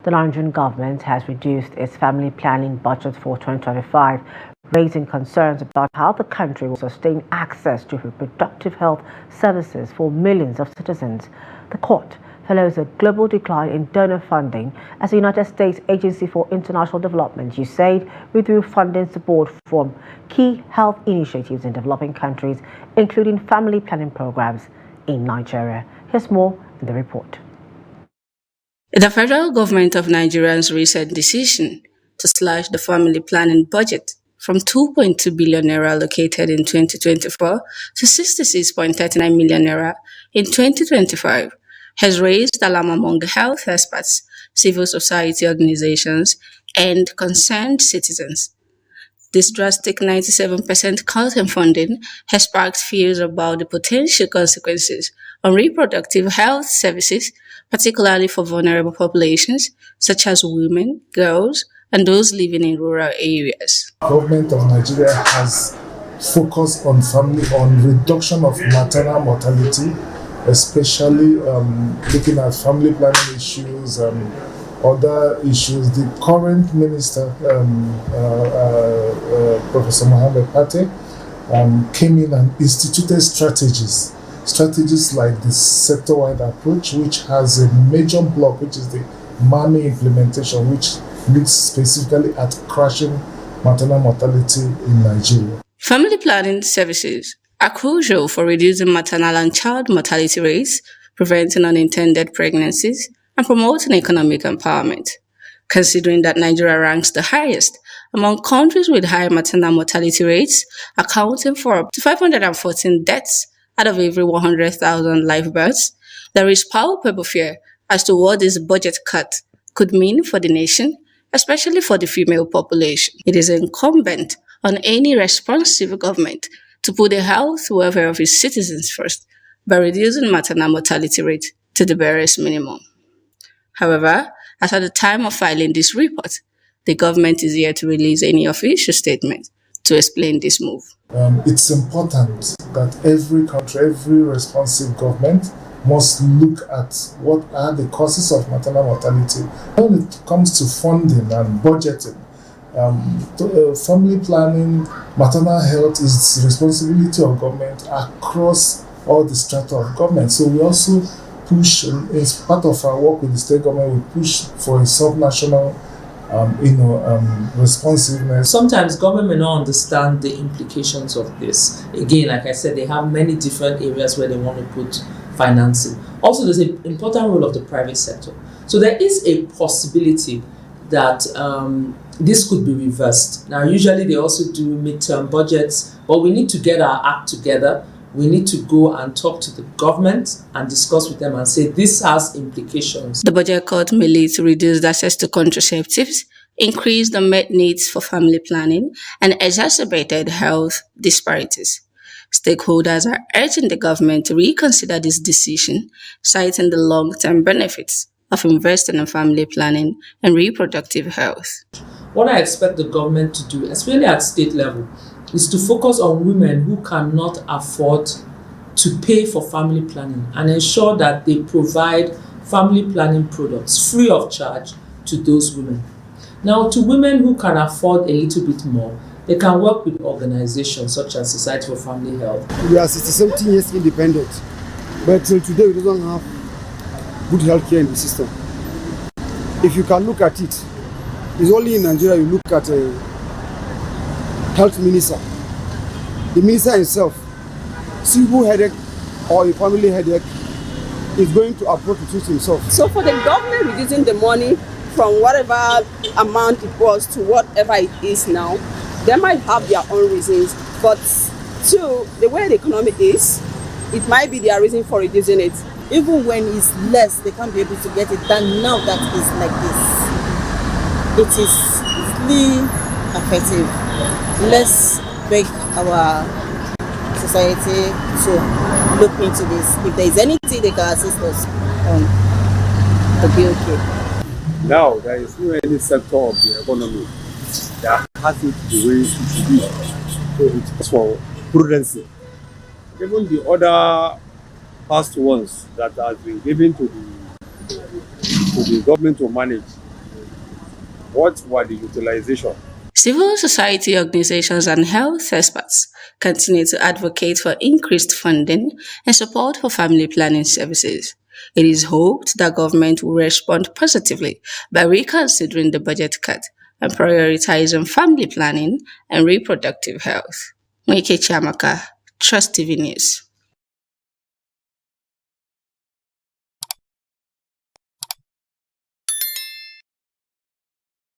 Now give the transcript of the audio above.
The Nigerian government has reduced its family planning budget for 2025, raising concerns about how the country will sustain access to reproductive health services for millions of citizens. The court follows a global decline in donor funding as the United States Agency for International Development, USAID, withdrew funding support from key health initiatives in developing countries, including family planning programs in Nigeria. Here's more in the report. The federal government of Nigeria's recent decision to slash the family planning budget from 2.2 billion naira allocated in 2024 to 66.39 million naira in 2025 has raised alarm among the health experts, civil society organizations, and concerned citizens. This drastic 97% cut in funding has sparked fears about the potential consequences on reproductive health services, particularly for vulnerable populations such as women, girls, and those living in rural areas. The government of Nigeria has focused on reduction of maternal mortality, especially looking at family planning issues, other issues. The current minister, Professor Mohammed Pate, came in and instituted strategies like the sector-wide approach, which has a major block, which is the MAMI implementation, which looks specifically at crashing maternal mortality in Nigeria. Family planning services are crucial for reducing maternal and child mortality rates, preventing unintended pregnancies, and promoting economic empowerment. Considering that Nigeria ranks the highest among countries with high maternal mortality rates, accounting for up to 514 deaths out of every 100,000 live births, there is palpable fear as to what this budget cut could mean for the nation, especially for the female population. It is incumbent on any responsible government to put the health and welfare of its citizens first by reducing maternal mortality rate to the barest minimum. However, as at the time of filing this report, the government is yet to release any official statement to explain this move. It's important that every country, every responsive government must look at what are the causes of maternal mortality. When it comes to funding and budgeting, family planning, maternal health is the responsibility of government across all the strata of government. So we also push, as part of our work with the state government, we push for a subnational responsiveness. Sometimes government may not understand the implications of this. Again, like I said, they have many different areas where they want to put financing. Also, there's an important role of the private sector. So there is a possibility that this could be reversed. Now, usually they also do midterm budgets, but we need to get our act together. We need to go and talk to the government and discuss with them and say this has implications. The budget cut may lead to reduced access to contraceptives, increased unmet needs for family planning, and exacerbated health disparities. Stakeholders are urging the government to reconsider this decision, citing the long-term benefits of investing in family planning and reproductive health. What I expect the government to do, especially at state level, is to focus on women who cannot afford to pay for family planning and ensure that they provide family planning products free of charge to those women. Now, to women who can afford a little bit more, they can work with organizations such as Society for Family Health. We are 60-something years independent, but till today we don't have good health care in the system. If you can look at it, it's only in Nigeria you look at a health minister. The minister himself, simple headache or a family headache, is going to approach the truth himself. So for the government reducing the money from whatever amount it was to whatever it is now, they might have their own reasons, but two, the way the economy is, it might be their reason for reducing it. Even when it's less, they can't be able to get it done now that it's like this. It is really effective. Let's beg our society to look into this. If there is anything they can assist us on, to be okay. Now, there is no any sector of the economy that has it the way it should be. So it's for prudence. Even the other past ones that has been given to the government to manage, What were the utilization? Civil society organizations and health experts continue to advocate for increased funding and support for family planning services. It is hoped that government will respond positively by reconsidering the budget cut and prioritizing family planning and reproductive health. Mike Chamaka, Trust TV News.